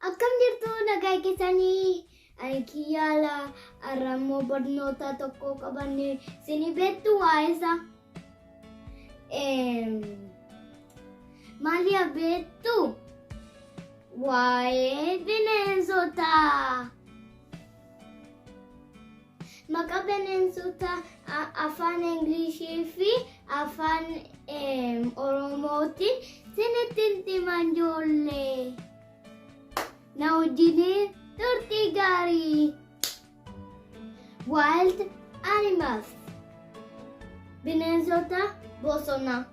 Akkam jirtu nagaa keessanii? Ani Kiyyaala Arramoo barnoota tokko qabannee isinii beektu waa'ee isaa. Maali beektu? Waa'ee bineensotaa. Maqaa bineensota afaan Ingilishii fi afaan Oromootiin isinitti himan ijoollee. Na wajjin turtii gaarii. Wild animals. Bineensota bosonaa.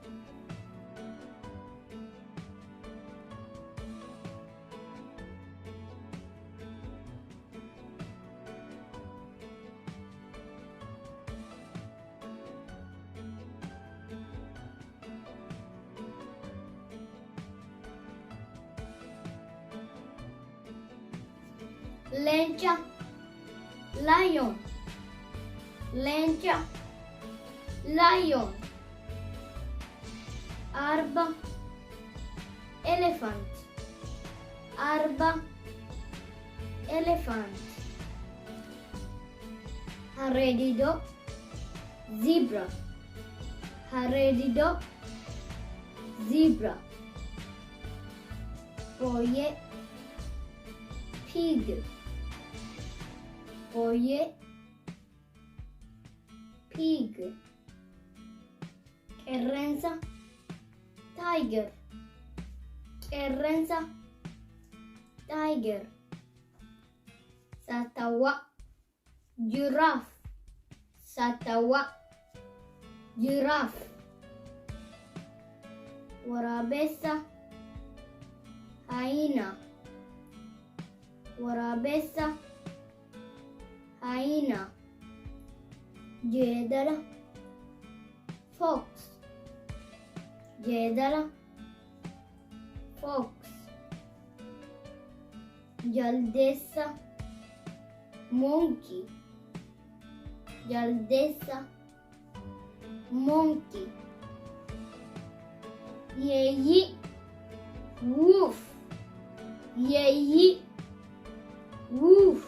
Leenca, lion, leenca, lion. Arba, elephant, arba, elephant. Harree-didoo, zebra, harree-didoo, zebra. Booyyee, pig. Booyyee, pig. Qeerransa, tiger. Qeerransa, tiger. Saatawwa, giraffe. Saatawwa, giraffe. Waraabessa, hyena. Waraabessa, hyena. Jeedala, fox. Jeedala, fox. Jaldeessa, monkey. Jaldeessa, monkey. Yeeyyi, wolf. Yeeyyi, wolf.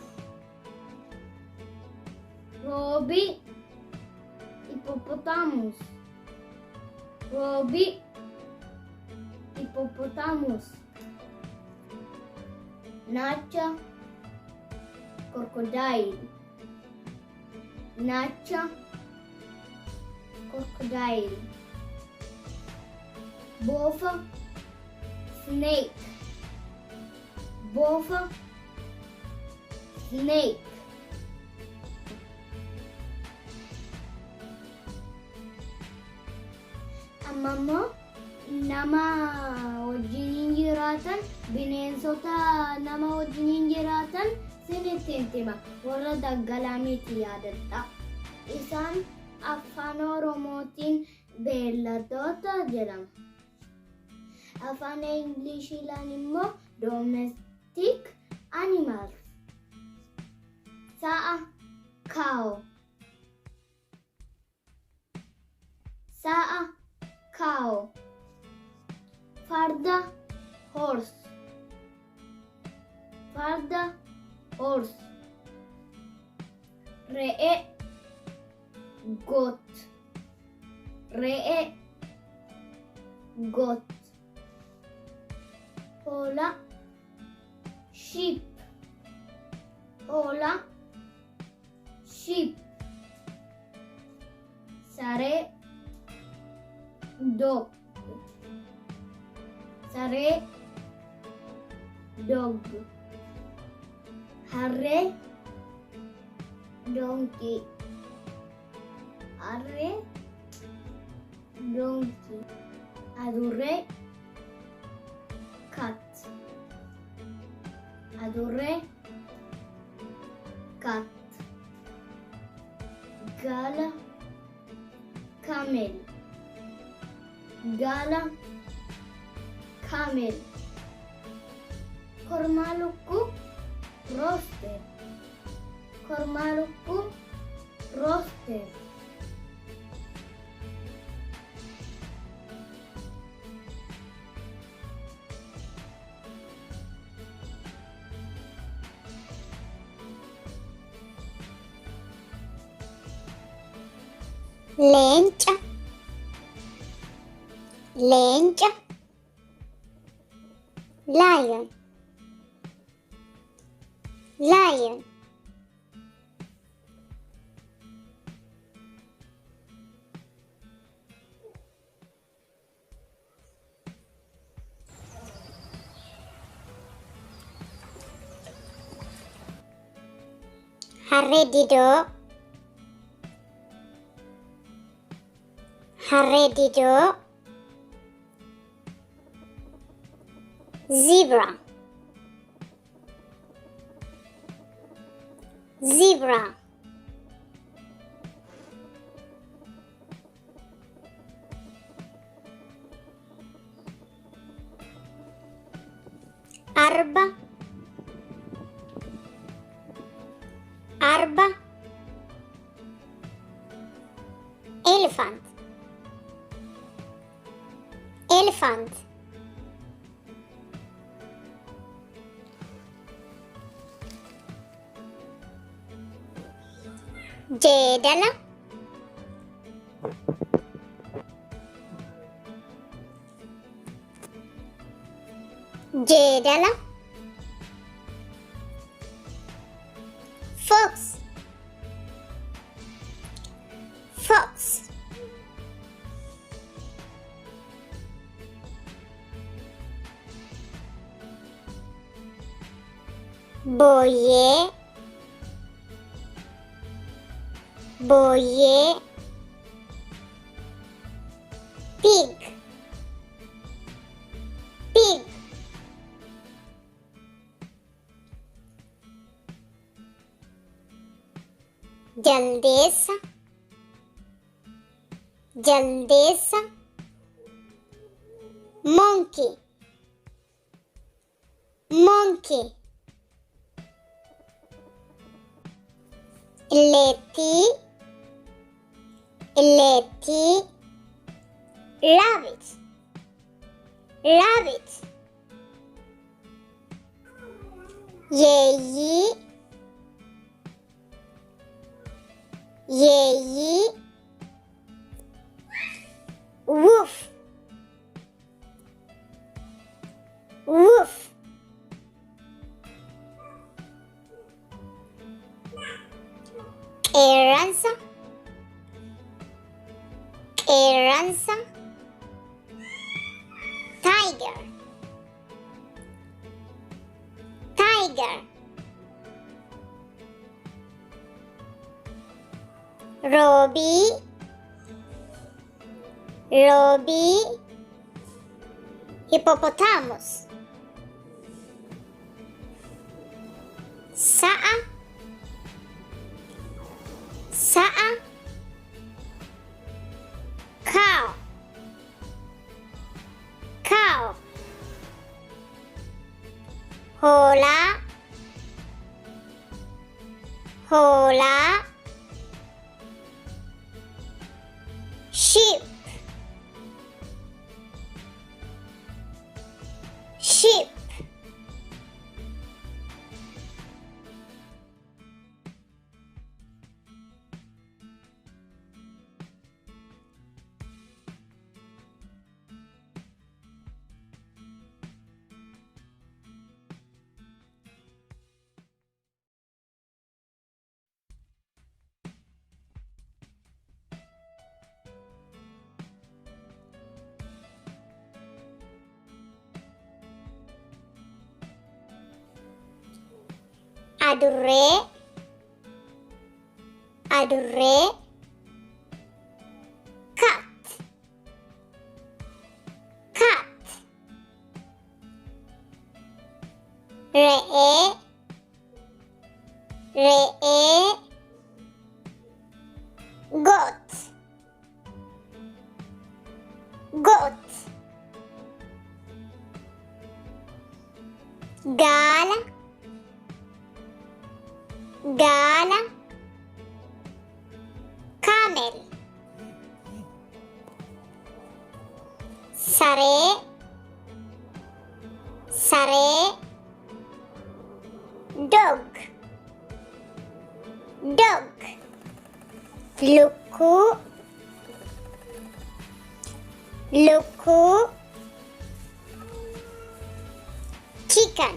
Roobi, hippopotamus. Roobi, hippopotamus. Naacha, crocodile. Naacha, crocodile. Boofa, snake. Boofa, snake. Amma nama wajjin jiraatan bineensota nama wajjin jiraatan isinitti hima. Warra daggalaa miti yaadadha. Isaan afaan Oromootiin beelladoota jedhama. Afaan Ingiliishiidhaan immoo domestic animals. Sa'a, cow. Sa'a, cow. Farda, horse. Farda, horse. Re'ee, goat. Re'ee, goat. Hoolaa, sheep. Hoolaa, sheep. Saree, dog. Saree, dog. Harree, donkey. Harree, donkey. Adurree, cat. Adurree, cat. Gaala, camel. Gaala, camel. Kormaa lukkuu, rooster. Kormaa lukkuu, rooster. leenca, leenca, lion, lion, harre didoo, zebra, zebra, arba, arba, elephant, elephant, jeedala, jeedala, fox, fox, boyee, boyee, pig, pig, jaldeessa, jaldeessa, monkey, monkey, illeettii, illeettii, rabbit, rabbit, yeeyyii, yeeyyii, wolf, wolf, qeerransa, qeerransa, tiger, tiger, roobii, roobii, hippopotamus, sa'a, sa'a, cow, cow, hoolaa, hoolaa, sheep, sheep, adurree, adurree, cat, cat, re'ee, re'ee, goat, goat, gaala, gaala, camel, saree, saree, dog, dog, lukkuu, luku, chicken,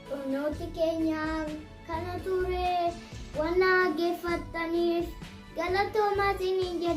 Punuti kenyang kanature wana gefattanis galato masinindi